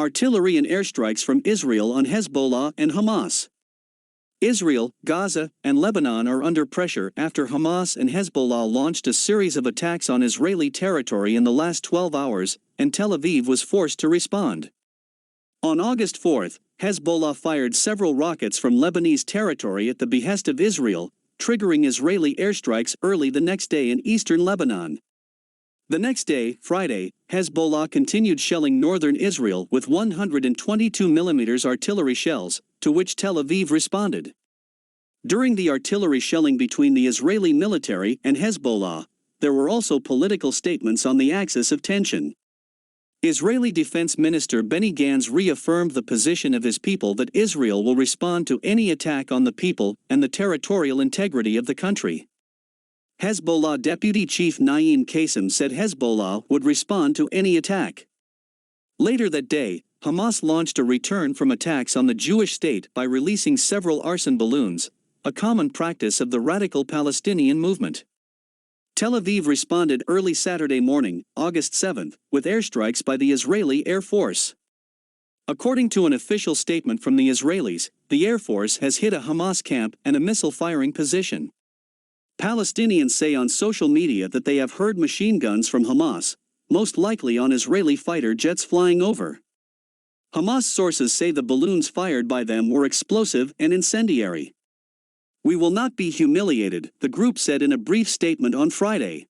Artillery and airstrikes from Israel on Hezbollah and Hamas. Israel, Gaza, and Lebanon are under pressure after Hamas and Hezbollah launched a series of attacks on Israeli territory in the last 12 hours, and Tel Aviv was forced to respond. On August 4, Hezbollah fired several rockets from Lebanese territory at the behest of Israel, triggering Israeli airstrikes early the next day in eastern Lebanon. The next day, Friday, Hezbollah continued shelling northern Israel with 122mm artillery shells, to which Tel Aviv responded. During the artillery shelling between the Israeli military and Hezbollah, there were also political statements on the axis of tension. Israeli Defense Minister Benny Ganz reaffirmed the position of his people that Israel will respond to any attack on the people and the territorial integrity of the country. Hezbollah Deputy Chief Naim Kasem said Hezbollah would respond to any attack. Later that day, Hamas launched a return from attacks on the Jewish state by releasing several arson balloons, a common practice of the radical Palestinian movement. Tel Aviv responded early Saturday morning, August 7, with airstrikes by the Israeli Air Force. According to an official statement from the Israelis, the Air Force has hit a Hamas camp and a missile-firing position. Palestinians say on social media that they have heard machine guns from Hamas, most likely on Israeli fighter jets flying over. Hamas sources say the balloons fired by them were explosive and incendiary. "We will not be humiliated," the group said in a brief statement on Friday.